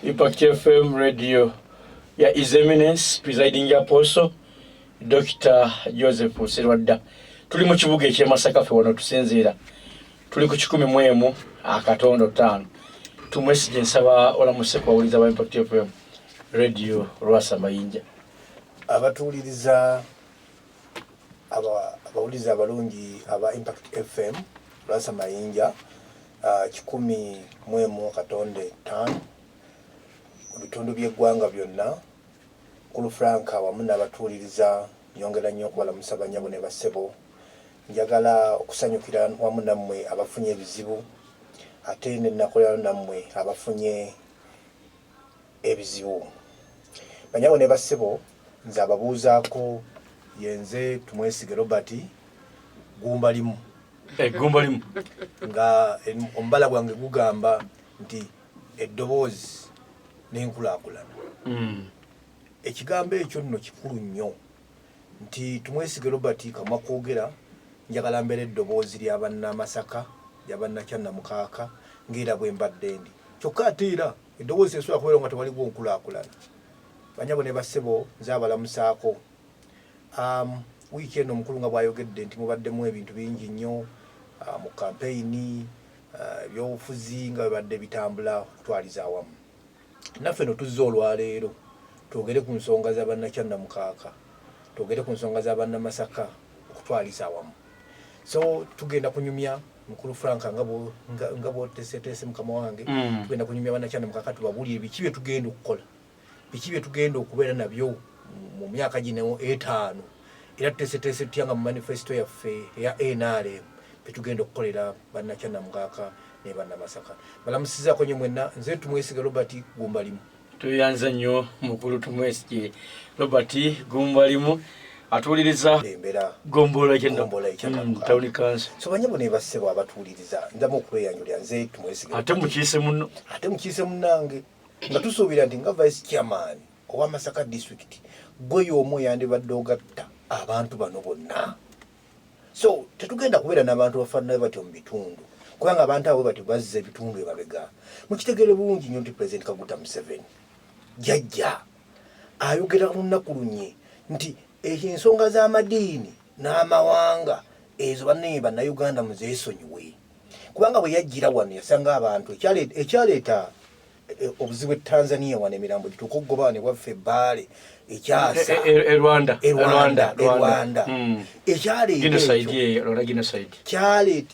Impact FM radio ya His Eminence presiding apostle Dr. Joseph Serwadda. Tuli mu kibuga ekye Masaka fe wano tusinziira. Tuli ku 10 akatondo 5. Tumwesije nsaba olamuse kwawuliza ba Impact FM radio Rwasa Mayinja. Abatuuliriza abawuliza abalungi aba Impact FM Rwasa Mayinja 10 katonde 5 mu bitundu by'eggwanga byonna. Kulu Franka wamu n'abatuuliriza nyongera nnyo okubalamusa banyabo ne bassebo. Njagala okusanyukira wamu nammwe abafunye ebizibu ate ne nakolera nammwe abafunye ebizibu. Banyabo ne bassebo nze ababuuzaako yenze Tumwesige Robert Gumbalimu. Gumbalimu. Nga ombala gwange gugamba nti eddoboozi n'enkulaakulana. Ekigambo ekyo nno kikulu nnyo nti Tumwesige Robert kamwa kwogera njagala mbeera eddoboozi lya bannamasaka lya bannakyannamukaaka ng'era bwe mbadde ndi. Kyokka ate era eddoboozi esobola kubeera nga tewaliwo nkulaakulana. Banyabo ne bassebo nze abalamusaako. Wiiki eno omukulu nga bw'ayogedde nti mubaddemu ebintu bingi nnyo mu kampeyini ebyobufuzi nga bibadde bitambula kutwaliza awamu. Naffe no tuzze olwaleero twogere ku nsonga za bannakyannamukaaka, twogere ku nsonga za bannamasaka okutwaliza awamu. So tugenda kunyumya mukulu Franka nga bw'oteeseteese mukama wange, tugenda kunyumya bannakyannamukaaka tubabuulire biki bye tugenda okukola, biki bye tugenda okubeera nabyo mu myaka gino 5 era tuteeseteese tutyanga mu manifesito yaffe eya NRM petugenda okukolera bannakyannamukaaka ne bannamasaka. Balamusizaako nnyo mwenna. Nze Tumwesige Robert Gumbalimu. Tuyanza nnyo mukulu Tumwesige Robert Gumbalimu atuuliriza Gombola Kyannamukaaka Town Council. So banyabo ne bassebo abatuuliriza ndamu okweyanjulira nze Tumwesige. Ate mukiise munno. Ate mukiise munnange nga tusuubira nti nga vice chairman owa Masaka district gwe y'omu yandibadde ogatta abantu bano bonna. So tetugenda kubeera n'abantu bafaanana batyo mu bitundu kubanga abantu abo batyo bazza ebitundu emabega. Mukitegeere bulungi nnyo nti President Kaguta Museveni jjajja ayogera mu nnaku lunye nti ensonga z'amadiini n'amawanga ezo bannayuganda muzeesonyiwe kubanga bwe yajjira wano yasanga abantu ekyaleeta obuzibu Tanzania wano emirambo gituuka okugoba ne waffe Ebbaale ekyasa Rwanda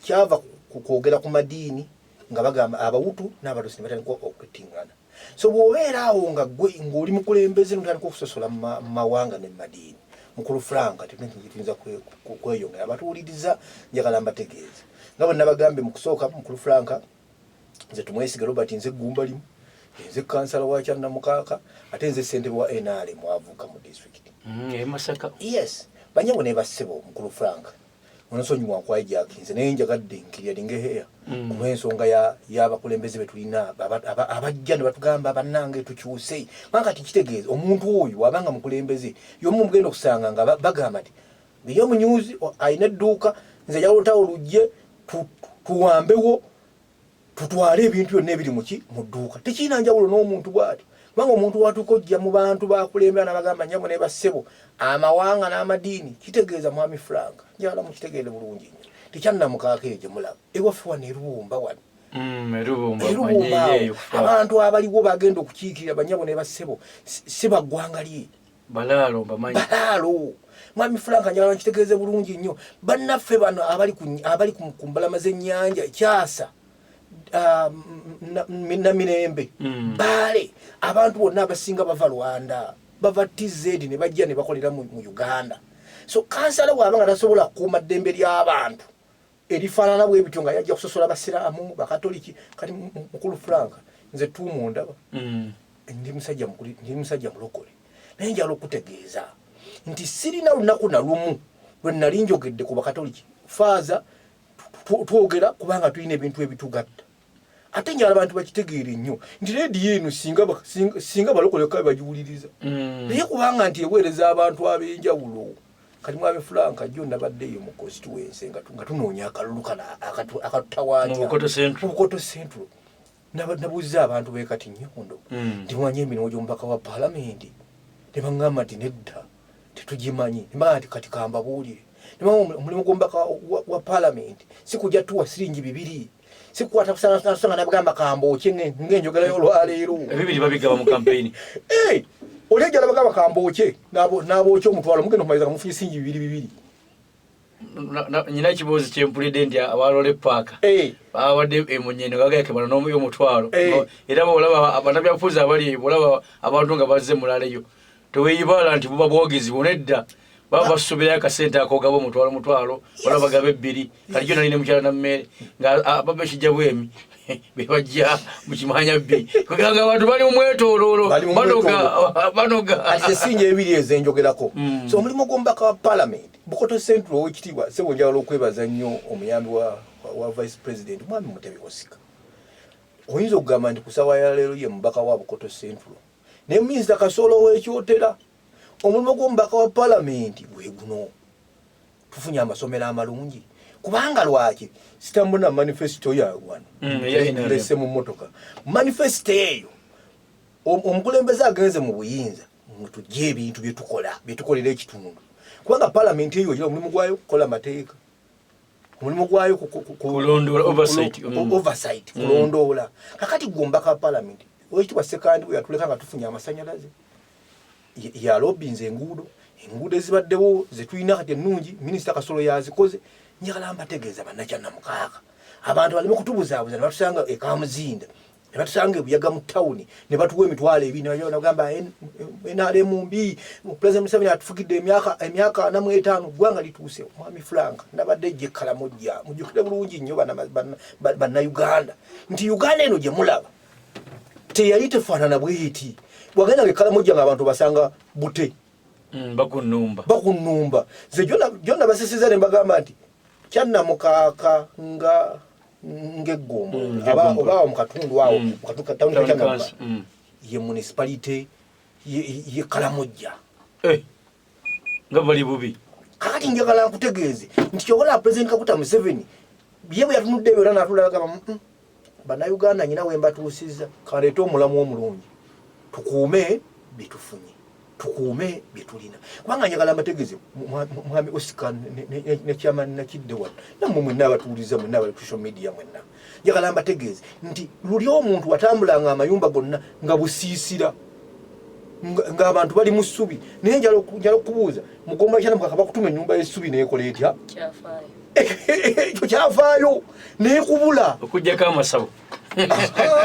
kyava kwogera ku madiini nga bagamba abahutu n'abatusi ne batandika okwettingana. So bw'obeera awo ng'oli mukulembeze n'otandika okusosola mu mawanga ne madiini, mukulu Franka tuyinza kweyongera. Abatuwuliriza njagala mbategeeze nga bwe nabagambe mu kusooka, mukulu Franka nze Tumwesige Robert nze Gumbalimu, nze kansala wa Kyannamukaaka ate nze ssentebe wa NRM avuuka mu district Masaka. Yes, banyabo ne bassebo mukulu Franka onosonyiwa nkwayijakinze naye njagadde nkiryalingeheya kulw'ensonga y'abakulembeze be tulina abajja ne batugamba bannange tukyuse kubanga tikitegeeza omuntu oyo wabanga mukulembeze y'omu mugenda okusanga nga bagamba nti biri omunyuzi ayina edduuka nze jalootawo olugje tuwambewo tutwale ebintu byonna ebiri mu dduuka. Tekirina njawulo n'omuntu bw'ati kubanga omuntu watuuka ojja mu bantu bakulembera n'abagamba nyabo ne bassebo amawanga n'amadiini kitegeeza mwami Franka njagala mukitegeere bulungi nnyo tekyannamukaaka eyo gye mulaba ewaffe wano Erubumba wano abantu abaliwo bagenda okukiikirira banyabo ne bassebo si baggwanga lye balaalo mwami Franka njagala nkitegeeze bulungi nnyo bannaffe bano abali ku mbalama z'ennyanja Kyasa na Mirembe Baale abantu bonna abasinga bava Rwanda bava TZ ne bajja ne bakolera mu Uganda. So kansala bw'abanga tasobola kukuuma ddembe ly'abantu erifaanana bw'ebityo nga yajja kusosola Abasiraamu Bakatoliki kati mukulu Franka nze tuumundaba ndi musajja mulokole naye njala okutegeeza nti sirina lunaku na lumu lwe nali njogedde ku Bakatoliki faaza twogera kubanga tulina ebintu ebitugatta. Ate njala abantu bakitegeere nnyo nti leediyo eno singa balokole kabe bagiwuliriza naye kubanga nti eweereza abantu ab'enjawulo kati mwami Franka jjo nabaddeyo mu constituency nga tunoonya akalulu kana akatutawaanya mu Bukoto Central nabuuza abantu be kati Nnyondo nti mwanyi emirimu gy'omubaka wa paalamenti ne baŋŋamba nti nedda tetugimanyi ne bagamba nti kati kambabuulire ne bagamba omulimu gw'omubaka wa paalamenti si kujja tuwa siringi 2 si kukwata kusanga nabagamba kambookye ng'enjogerayo olwaleero ebibiri babigaba mu kampeyini olejja nabagamba kambookye n'abookye omutwalo mugenda okumaliza kamufunye siringi 2 nyina ekibuuzi kyempulidde nti abalole paaka bawadde emunyene gagayake bano n'omutwalo era olaba bannabyabufuzi abali olaba abantu nga bazze mulaleyo teweeyibala nti buba bwogezi bunedda baba basubirayo akasente akogaba omutwalo olaba bagaba 2 kalijo nalina mukyala na mmere nga baba ekijja bwemi bebajja mukimanya bbi kuganga abantu bali mu mwetooloolo banoga ate singa ebiri ezenjogerako so omulimu gw'omubaka wa paalamenti Bukoto Central ow'ekitiibwa sebo njagala okwebaza nnyo omuyambi wa vice president mwami Mutebi Osika oyinza okugamba nti kusawa ya leero ye mubaka wa Bukoto Central ne minisita Kasolo w'ekyotera omulimu gw'omubaka wa paalamenti gwe guno tufunye amasomero amalungi kubanga lwaki sitambuna manifesto ya wano lese mu motoka manifesto eyo omukulembeze agenze mu buyinza tujje ebintu byetukolera ekitundu kubanga paalamenti eyo omulimu gwayo kukola mateeka omulimu gwayo kulondoola oversight kulondoola kakati gwombaka paalamenti oyitibwa sekandi we yatuleka nga tufunye amasanyalaze yalobinze enguudo ezibaddewo zetulina kati ennungi minisita Kasolo yazikoze njagala mbategeeza bannakyannamukaaka abantu balime kutubuzaabuza ne batusanga ekamuzinda ne batusanga ebuyaga mu tawuni ne batuwa emitwalo 2 nagamba NRM mbi President Museveni atufugidde emyaka 45 ggwanga lituuse mwami Frank nabadde gye Kalamojja mujjukire bulungi nnyo bannayuganda nti Uganda eno gye mulaba teyali tefaanana bweti bwagenda ge Kalamojja ng'abantu basanga bute bakunumba ze jonna basisiza ne bagamba nti kyannamukaaka ng'eggombo oba mu katundu awo ye municipality ye Kalamojja nga bali bubi kakati njagala nkutegeeze nti kyobola President Kaguta Museveni ye bwe yatunudde ebyo era n'atulala gamba bannayuganda nyina we mbatuusizza kaleete omulamu omulungi tukuume bitufunye tukuume bitulina kubanga njagala mbategeeze mwami Osika ne chairman nakidde wano nammwe mwenna abatuuliza mwenna abali ku social media mwenna njagala mbategeeze nti luli omuntu watambulanga amayumba gonna nga busiisira ng'abantu bali mu ssubi naye njala okubuuza mugomba kyana mukaka bakutuma ennyumba y'essubi neekola etya ekyo kyafaayo neekubula okugjako amasabo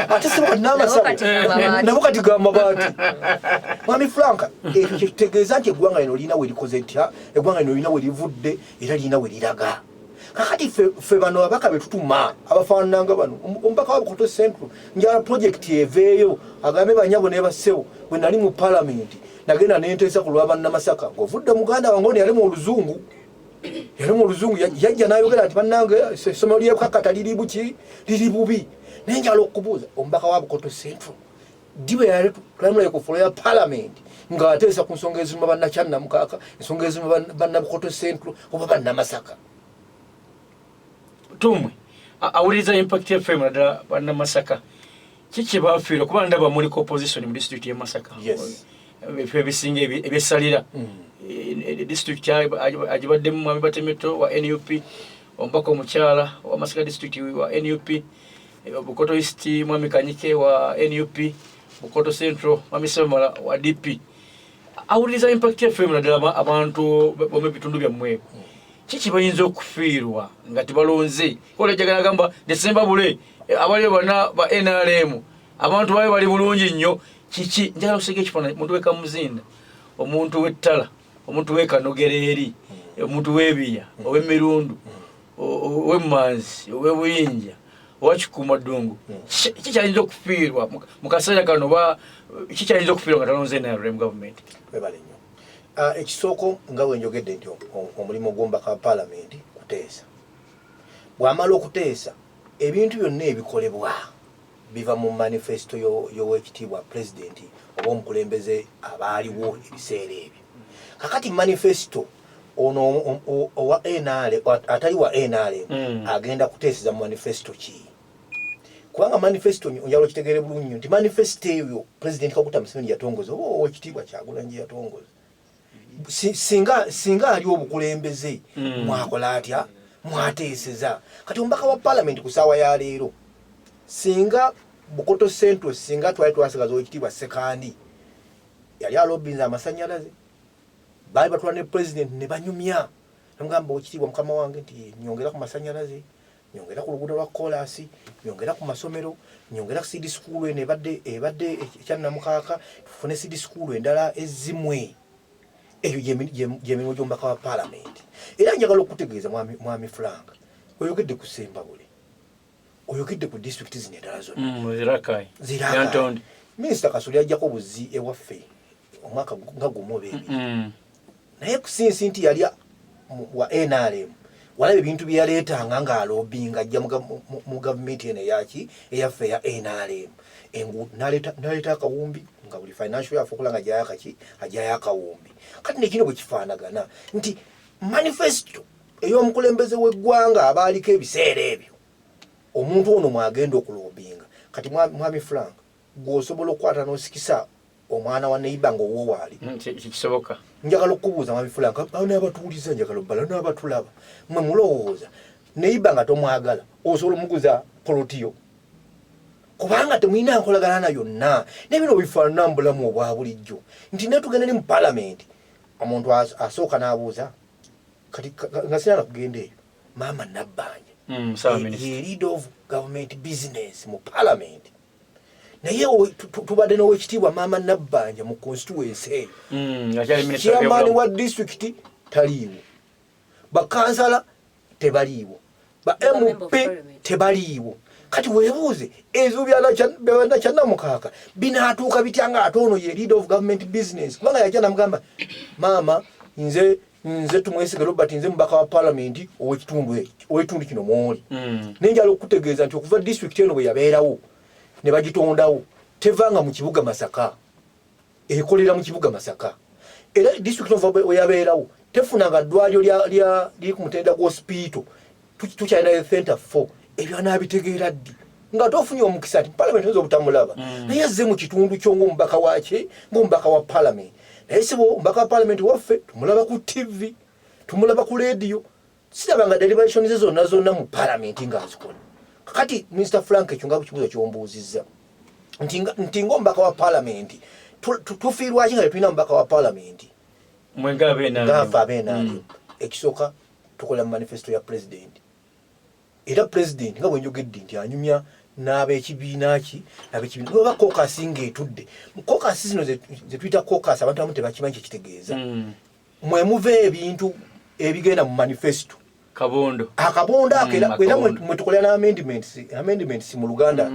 ate si n'amasabo nabo kati ga mabaati mwami Frank ekyo kyekitegeeza nti eggwanga lino lirina we likoze etya eggwanga lino lirina we livudde era lirina we liraga kakati ffe bano abaka betutuma abafaananga bano omubaka wa Bukoto Central njala projekiti eveeyo agambe banyabo ne bassebo bwe nali mu paalamenti nagenda nenteesa ku lwa bannamasaka ng'ovudde muganda wange ono yali mu oluzungu yajja n'ayogera nti bannange essomero ly'ekakata liri bubi naye njala okubuuza omubaka wa Bukoto Central dibe yali tulamula ku folo ya paalamenti ng'ateesa ku nsonga eziruma bannakyannamukaaka ensonga eziruma bannabukoto Central oba bannamasaka tumwe awuliriza impact FM naddala bannamasaka kiki bafiirwa kuba ndaba muliko opposition mu district y'e Masaka ebifo ebisinga ebyesalira district agibaddemu mwami Batemeto wa NUP omubaka omukyala wa Masaka district wa NUP Bukoto East mwami Kanyike wa NUP Bukoto Central mwami Semala wa DP awuliriza impact FM naddala abantu bomwe bitundu byammwe kiki bayinza okufiirwa nga tibalonze kola jagala gamba December bule abali bana ba NRM abantu babe bali bulungi nnyo kiki njala osege ekifana omuntu weka muzinda omuntu wettala omuntu weka nogereri omuntu webiya owemirundu owemanzi owebuyinja owakikuma ddungu kiki kyayinza okufiirwa mukaseera kano ba kiki kyayinza okufiirwa nga talonze NRM government webale nnyo ekisoko nga bwe njogedde nti omulimu gw'omubaka wa paalamenti kuteesa bw'amala okuteesa ebintu byonna ebikolebwa biva mu manifesto y'owekitiibwa pulezidenti oba omukulembeze abaaliwo ebiseera ebyo kakati manifesto ono owa NRM atali wa NRM agenda kuteeseza mu manifesto ki kubanga manifesto njalo kitegere bulungi nti manifesto eyo president Kaguta Museveni yatongoza ekitiibwa Kyagulanyi yatongoza singa ali obukulembeze mwakola atya mwateeseza kati ombaka wa parliament ku ssaawa ya leero singa Bukoto Central singa twali twasigaza ekitiibwa Sekandi yali alobinza amasanyalaze bali batwala ne president ne banyumya namugamba ekitiibwa mukama wange nti nyongera ku masanyalaze nyongera ku luguudo lwa kolasi nyongera ku masomero nyongera ku CD school ebadde ekyannamukaaka tufune CD school endala ezimwe eyo jemirimu gy'omubaka wa parliament era njagala okutegeeza mwami Frank oyogedde ku Sembabule oyogedde ku district zino endala zonna zirakai minisita Kasuli ajjako buzi ewaffe omwaka nga gumobe naye kusinsi nti yali wa NRM walabe ebintu byaleetanga ng'alobinga ajja mu gavumenti eno eyaffe ya NRM naleeta akawumbi nga buli financial yafe okulanga ajayo akawumbi kati nekino bwe kifaanagana nti manifesto ey'omukulembeze w'eggwanga abaaliko ebiseera ebyo omuntu ono mwagenda okulobinga kati mwami Frank gw'osobola okukwata n'osikisa omwana wa neighbor ng'owoowaali kisoboka njagala okubuuza mwami Frank n'abatuuliza njagala obbala n'abatulaba mwe mulowooza neighbor nga tomwagala osobola omuguza polotiyo kubanga temulina nkolagana na yonna n'ebino bifaanana mu bulamu obwa bulijjo nti ne tugenda ne mu parliament omuntu asooka n'abuuza kati nga sinana kugenda eyo maama Nabbanja ye leader of government business mu parliament naye tubadde n'owekitiibwa maama Nabbanja mu constituency eyo chairman wa district taliiwo bakansala tebaliiwo ba MP tebaliiwo kati weebuuze ezo byanakyanamukaaka binaatuuka bitya nga ate ono ye leader of government business kubanga yajja namugamba maama nze tumwesiga Robert nze mubaka wa parliament owekitundu kino mwoli nenjala okutegeeza nti okuva district eno bwe yabeerawo ne bagitondawo tevanga mu kibuga Masaka ekolera mu kibuga Masaka era district we yabeerawo tefunanga ddwaliro liri ku mutenda gwa hospital tukyalina center 4 ebyo anaabitegeera ddi nga tofunye omukisa nti parliament oyinza obutamulaba naye azze mu kitundu kyo ng'omubaka waki ng'omubaka wa parliament naye sibo omubaka wa parliament waffe tumulaba ku TV tumulaba ku radio sirabanga deliberations ze zonna mu parliament ng'azikola kakati Mr. Frank ekyo nga kukibuuzo kyombuuzizza nti ng'omubaka wa parliament tufiirwaki nga tetulina mubaka wa parliament ngaafe abeenaali ekisooka tukola mu manifesto ya president era president nga bwenjogedde nti anyumya n'abekibiina ki oba kokasi ng'etudde kokasi zino ze tuyita kokasi abantu abamu tebakimanyi kyekitegeeza mwe muva ebintu ebigenda mu manifesto kabondo era mwe tukolera n'amendments mu Luganda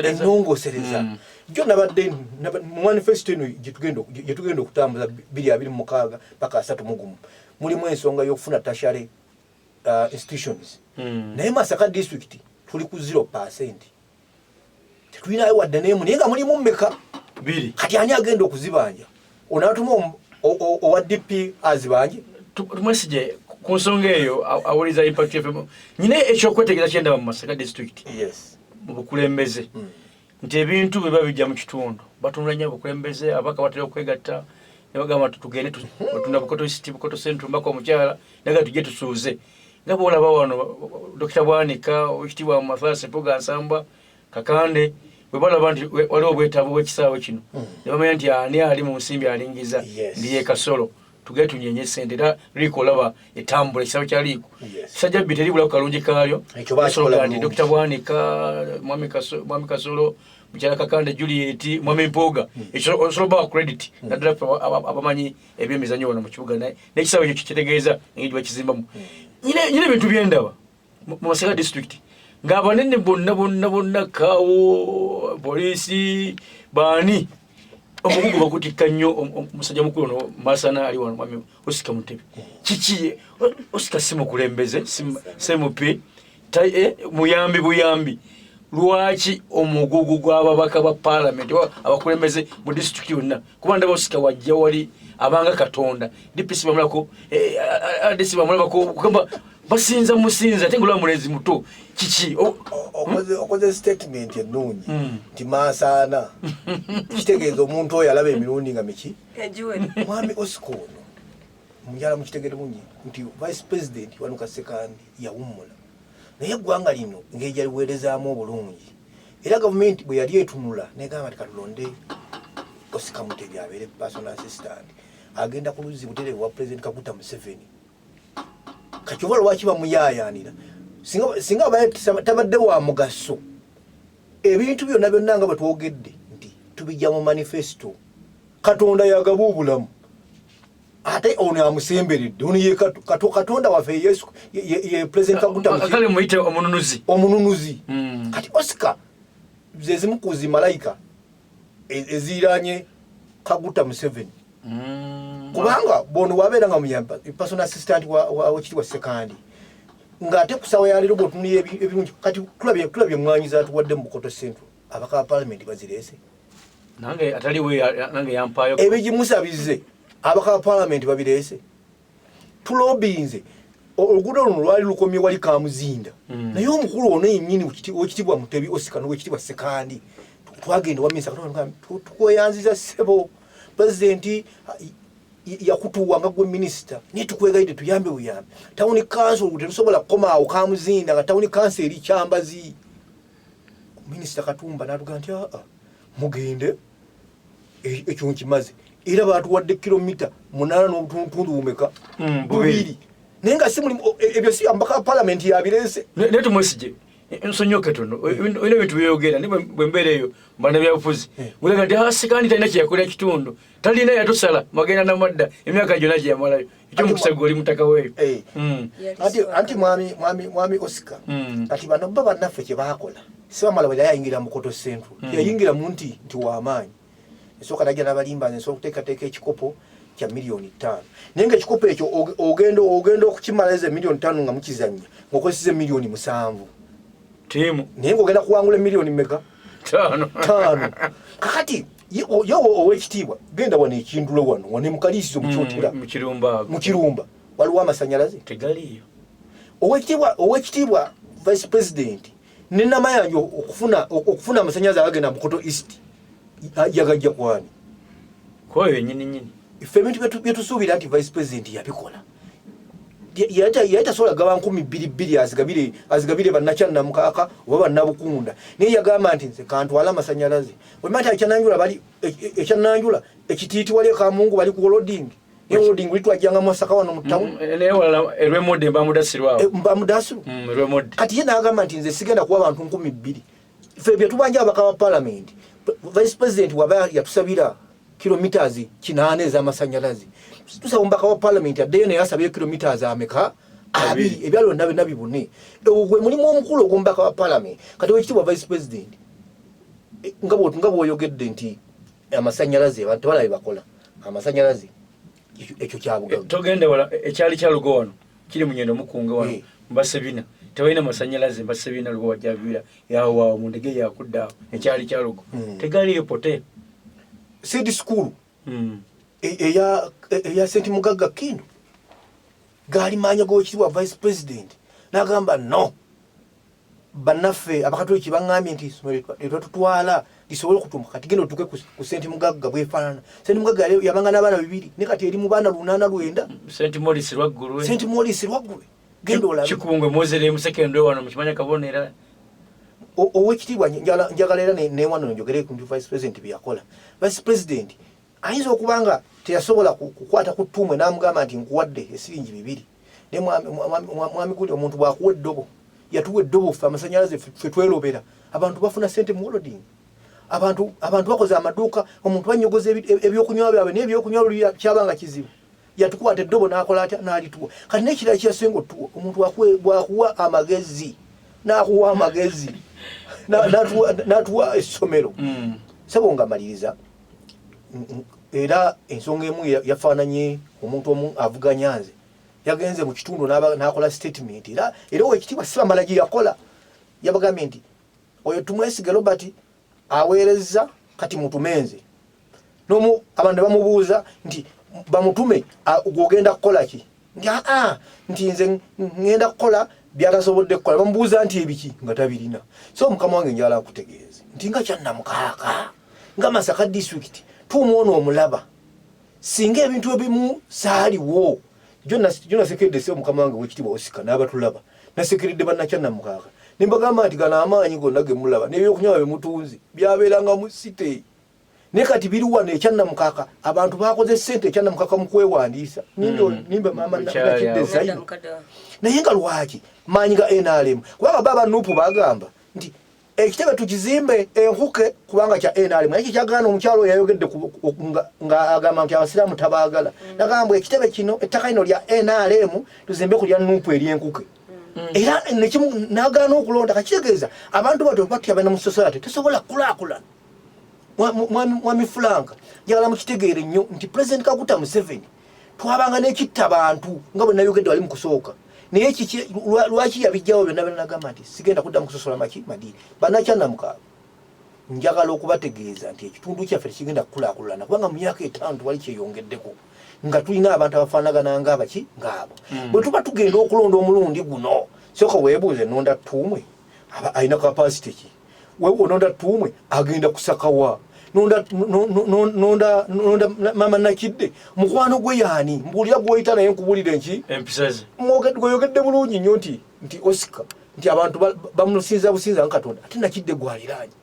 ennongosereza jo nabadde mu manifesto eno gye tugenda okutambuza 226 paka 31 mulimu ensonga y'okufuna tertiary institutions naye Masaka district tuli ku 0%. Tetulinayo wadde n'emu naye nga mulimu mmeka kati ani agenda okuzibanja onaatuma owa DP azibanje tumwesije ku nsonga eyo awuliza Impact FM nyine ekyokwetegereza kyenda mu Masaka district mu bukulembeze nti ebintu biba bijja mu kitundu batunula nnyo bukulembeze abaka batera okwegatta ne bagamba tugende tunda Bukoto Central mbaka omukyala naga tujje tusuuze nga bwolaba wano Dr. Bwanika owekitiibwa Mathias Mpuuga Nsamba Kakande bwe balaba nti waliwo obwetaavu bw'ekisaawe kino ne bamanya nti ani ali mu nsimbi alingiza ndiye Kasolo tugende tunyenye ssente era liiko olaba etambula ekisaawe kya liiko kisajja bbi teribulaku kalungi kaalyo nti Dr. Bwanika Mwami Kasolo Mukyala Kakande Juliet Mwami Mpuuga ekyo ba credit naddala abamanyi ebyemizannyo wano mu kibuga n'ekisaawe ekyo kitegeeza engeri gye bakizimbamu nyine bintu byendaba mu Masaka district ng'abanene bonna kawo polisi baani omugugu bakutikka nnyo omusajja mukulu no Masana ali wano Mwami Osika Mutebi kiki Osika si mukulembeze semupe buyambi lwaki omugugu gw'ababaka ba parliament abakulembeze mu district yonna kuba ndaba Osika wajja wali abanga Katonda DPC bamulako ADC bamulako kugamba basinza musinza ate ngula mulezi muto kiki okoze statement ennungi nti maasaana kitegeeza omuntu oyo alaba emirundi nga miki mwami Oscar ono mujala mukitegere bungi nti vice president wanuka sekandi yawummula naye eggwanga lino ng'ejja liweerezaamu obulungi era gavumenti bwe yali etunula negamba ti katulonde Oscar Mutebi abeere personal assistant agenda ku luzzi butereevu wa president Kaguta Museveni kakyova lwaki bamuyaayaanira singa tabadde wa mugaso ebintu byonna byonna nga bwe twogedde nti tubijja mu manifesto Katonda yagaba obulamu ate ono amusemberedde ono ye Katonda waffe Yesu ye president Kaguta Museveni muyite omununuzi kati Oscar zezimu ku zimalayika eziranye Kaguta Museveni kubanga bono wabeera nga muyamba personal assistant wa kitibwa sekandi ng'ate kusawa ya leero bw'otunuye ebirungi kati tulabye mwanyi zaatuwadde mu Bukoto Central abaka parliament bazireese nange ataliwe nange yampayo ebigimusabize abaka parliament babireese tulobinze oluguudo luno lwali lukomye wali Kamuzinda naye omukulu ono yennyini wekitibwa Mutebi Oscar n'owekitibwa sekandi twagenda wamisa tukweyanziza ssebo president yakutuwa nga gwe minister naye tukwegaidde tuyambe buyambe tawuni council tetusobola kukomaawo Kamuzinda nga tawuni council eri Kyambazi minister Katumba n'atuga nti mugende ekyo nkimaze era baatuwadde kilomita 8 n'obutundu bumeka 2 naye nga si mulimu ebyo si ambaka parliament yabireese naye tumwesije nsonyoke tono olina ebintu byeyogera ne bwe mbeera eyo mbana byabufuzi mulega nti sekandi talina kyeyakolera kitundu talina yatusala magenda namadda emyaka gyonna gye yamalayo ekyo mukisa gwe oli mutaka weeyo anti mwami Oscar kati bano bba bannaffe kye baakola si bamala bwe yayingira mu Bukoto Central yayingira mu nti w'amaanyi nsooka najja n'abalimbanze nsooka okuteekateeka ekikopo kya $5 million naye ng'ekikopo ekyo ogenda okukimalaza $5 million nga mukizannya ng'okozesa $7 million tiimu naye ng'ogenda kuwangula $1 million meka 5 kakati yowo ow'ekitiibwa genda wano ekindulo wano mukaliisizo mukyotera mu Kirumba waliwo amasanyalaze tegaliyo ow'ekitiibwa vice president ne Namayanja okufuna amasanyalaze agagenda mu Bukoto East yagajja kwani kwoyo nyini ife ebintu byetusuubira nti vice president yabikola yatasobola gaba 2,200 azigabire bannakyanna mukaaka oba bannabukunda naye yagamba nti nze kantwala amasanyalaze wemati ekyananjula bali ekyananjula ekitiiti wali Kamungu bali ku loading naye loading litwajjanga mu Masaka wano mu town naye wala erwemode mbamudasirwawo mbamudasiru kati ye n'agamba nti nze sigenda kuwa abantu 2,000 ife byetubanja abaka ba parliament vice president waba yatusabira kilometers 8 ez'amasanyalaze tusaba ombaka wa parliament addeyo naye asabye kilometers ameka 2 ebyalo nabibune gwe mulimu omukulu ogwombaka wa parliament kati wekitibwa vice president nga bw'oyogedde nti amasanyalaze abantu balabe bakola amasanyalaze ekyo kyabugaga togende wala ekyali kya Lugo wano kiri mu Nyendo Mukunge wano Mbasebina tewalina masanyalaze Mbasebina Lugo wajjabira yawo mu ndege yakudda ekyali kya Lugo tegaliyo pote Seed School eya St. Mugaga Kindu gali manya g'owekitibwa vice president n'agamba no bannaffe abakatoliki baŋŋambye nti isomero lyetwatutwala lisobole okutuma kati genda otuuke ku St. Mugaga bwefaanana St. Mugaga yabanga n'abaana 2 ne kati eri mu baana 8 St. Maurice Lwaggulu genda olabe Kikungwe Mozere musekendo wano mukimanya kabonera owekitibwa njagala era newano njogere ku vice president byakola vice president ayinza okubanga teyasobola kukwata ku ttumwe n'amugamba nti nkuwadde esiringi 2 ne mwami guli omuntu bwakuwa eddobo yatuwa eddobo ffe amasanyalaze ffe twelobera abantu bafuna sente mu loading abantu bakoze amaduuka omuntu banyogoza ebyokunywa byabwe n'ebyokunywa kyabanga kizibu yatukwata eddobo n'akola atya n'alituwa kati n'ekirala kyasenga otuwa omuntu bwakuwa amagezi n'akuwa amagezi n'atuwa essomero sabo nga maliriza era ensonga emu yafaananye omuntu omu avuganya nze yagenze mu kitundu n'akola statement era owekitibwa sibamala gye yakola yabagambye nti oyo tumwesige Robert aweereza kati mutumenze abantu bamubuuza nti bamutume ogenda kukola ki nti nze ngenda kukola byatasobodde kukola bamubuuza nti ebiki nga tabirina so mukama wange njala nkutegeeze nti nga kyannamukaaka nga Masaka district tuumwono omulaba singa ebintu ebimu saaliwo jona sekeredde mukama wange wekitibwa Oscar n'abatulaba nasekeredde bannakyannamukaaka nimbagamba nti gano amaanyi gonna ge mulaba n'ebyokunywa bemutunzi byabeeranga mu site naye kati biri wano ekyannamukaaka abantu bakoze ssente ekyannamukaaka mu kwewandiisa nimba maama nakidde zaino naye nga lwaki maanyi ga NRM kubanga baba Nuupu bagamba nti ekitebe tukizimbe enkuke kubanga kya NRM naye kyagaana omukyalo oyo yayogedde nga agamba nti abasiraamu tabaagala nagamba ekitebe kino ettaka lino lya NRM tuzimbe ku lya Nuupu ery'enkuke era nekimu nagaana okulonda kakitegeeza abantu bato batya bana mu society tesobola kulaakulana mwami Frank njagala mukitegeere nnyo nti President Kaguta Museveni twabanga n'ekitta abantu nga bwe nayogedde wali mu kusooka naye lwaki yabijjawo byonna nagamba nti sigenda kudda mu kusosola madini bannakyannamukaaka njagala okubategeeza nti ekitundu kyaffe tekigenda kukulaakulana kubanga mu myaka 5 twali kyeyongeddeko nga tulina abantu abafaanagana ng'abaki ng'abo bwe tuba tugenda okulonda omulundi guno sooka weebuuze nonda Ttuumwe alina kapasite ki nonda Ttuumwe agenda kusakawa nonda Maama Nakidde mukwano gwe yaani mbuulira gw'oyita naye nkubulire nki empisaze gweyogedde bulungi nnyo nti Oscar nti abantu bamusinza businza nga Katonda ate Nakidde gw'aliraanye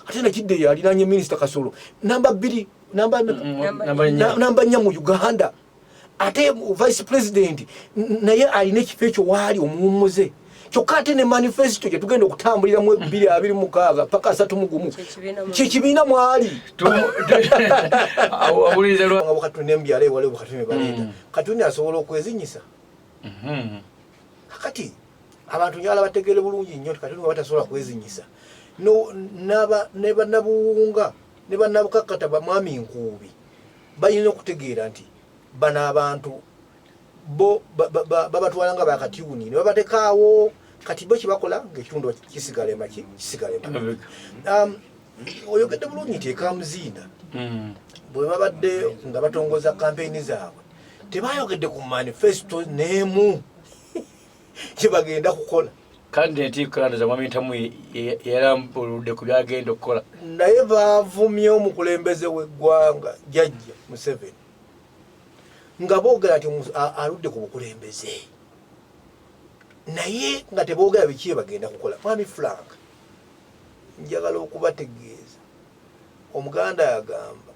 ate Nakidde yaliraanye Minisita Kasolo namba 2 namba 4 mu Uganda ate Vice President naye alina ekifo ekyo waali omuwummuze kyokka ate ne manifesto gye tugenda okutambuliramu 2026 paka 31 kyekibiina mwali Katonda embyala ewale Katonda baleeta Katonda asobola okwezinyisa kakati abantu njala bategeere bulungi nnyo Katonda batasobola kwezinyisa ne bannabuwunga ne bannabukakata bamwami Nkuubi balina okutegeera nti bano abantu bo babatwala nga bakatiuni ne babatekaawo kati bo kibakola ng'ekitundu kisigalema oyogedde bulungi nti ekamuziina bwe babadde nga batongoza kampeyini zaabwe tebayogedde ku manifesto n'emu kyebagenda kukola kandidate kulandaza mwami Ntamu yarambuludde ku byagenda okukola naye baavumye omukulembeze w'eggwanga Jjajja Museveni nga boogera nti aludde ku bukulembeze naye nga teboogera biki bagenda kukola mwami Frank njagala okubategeeza omuganda yagamba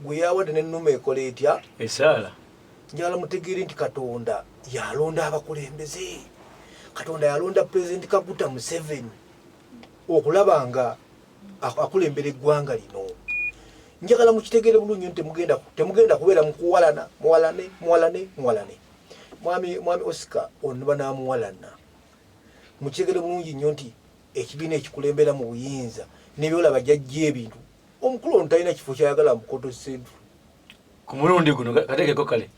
gwe yawadde n'ennuma ekola etya esaala njagala mutegeere nti Katonda yalonda abakulembeze Katonda yalonda President Kaguta Museveni okulaba nga akulembera eggwanga lino njagala mukitegeere bulungi nti temugenda kubeera muwalane mwami Oscar onuba n'amuwalana mukitegeere bulungi nnyo nti ekibiina ekikulembera mu buyinza nebyolaba jjajja ebintu omukulu ono talina kifo kyayagala mu Koto Central ku mulundi guno kateekeko kale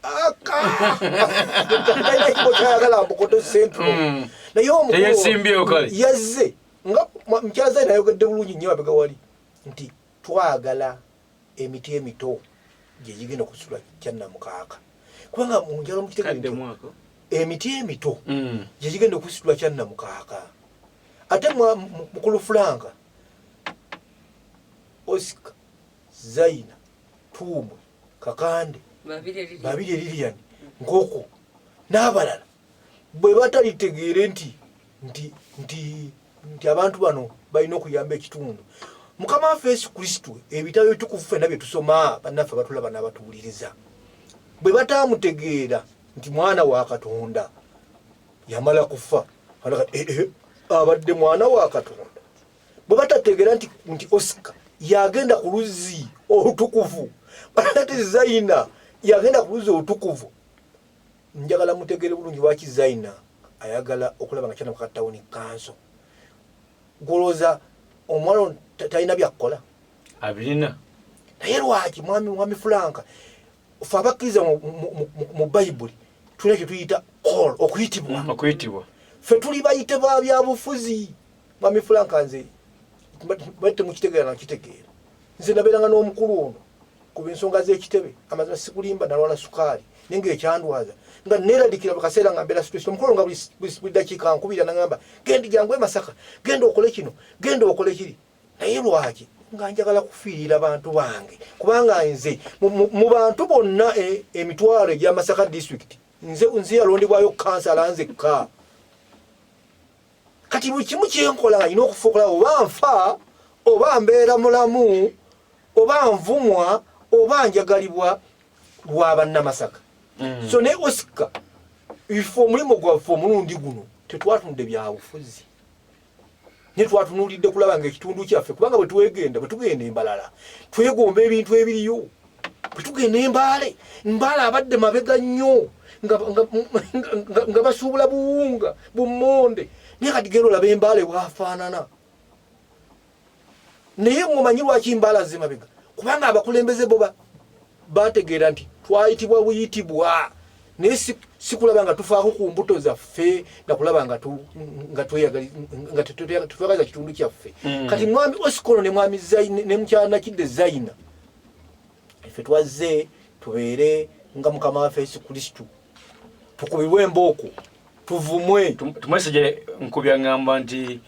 talina kifo kyayagala mu Koto Central naye omukulu yazze nga mukyaza nayogedde bulungi nnyo abega wali nti twagala emiti emito gye gigenda okusula kyannamukaaka kubanga njala mukitegeere emiti emito gye gigenda okusitula kyannamukaaka ate mukulu Frank Oscar Zaina Ttuumwe Kakande babiri Lilian Nkoko n'abalala bwe batalitegeere nti abantu bano balina okuyamba ekitundu Mukama waffe Yesu Kristo ebitabo ebitukuvu ffenna bye tusoma bannaffe batulaba n'abatuwuliriza bwe bataamutegeera nti mwana wa Katonda yamala kufa abadde mwana wa Katonda bwe batategeera nti Oscar yagenda ku luzzi olutukuvu ate Zaina yagenda ku luzzi olutukuvu njagala mutegeere bulungi lwaki Zaina ayagala okulaba nga kyana mukatawuni kanso goloza omwana talina byakukola abirina naye lwaki mwami Frank fe abakkiriza mu Bayibuli tulina kye tuyita call okuyitibwa fe tuli bayite ba byabufuzi mwami Frank nze bate mukitegeera nakitegeera nze nabeeranga n'omukulu ono ku ensonga z'ekitebe amazima sikulimba nalwala sukaali ninga ekyandwaza nga neradikira bakaseera nga mbeera stress omukolo nga buli dakiika nkubira nangamba genda jangu Masaka genda okole kino genda okole kiri naye lwaki nga njagala kufiirira abantu bange kubanga nze mu bantu bonna emitwalo egya Masaka district nze yalondebwayo kansala nze ka kati buli kimu kyenkola nga nina okufuukula oba nfa oba mbeera mulamu oba nvumwa oba njagalibwa lwa bannamasaka so ne Oscar ifo omulimu gwaffe omulundi guno tetwatunde byabufuzi ne twatunulidde kulaba nga ekitundu kyaffe kubanga bwe tugenda embalala twegomba ebintu ebiriyo bwe tugenda embaale abadde mabega nnyo nga basuubula buwunga bummonde naye kati genda olaba embaale bwafaanana naye mumanyi lwaki embaala zimabega kubanga abakulembeze bo bategeera nti twayitibwa buyitibwa naye sikulaba nga tufaako ku mbuto zaffe nakulaba nga tweyagaliza kitundu kyaffe kati mwami Osikono ne mwami ne mukyala Nakidde Zaina ffe twazze tubeere nga mukama waffe Yesu Kristo tukubirwe embooko tuvumwe tumwesigye nkubya ngamba nti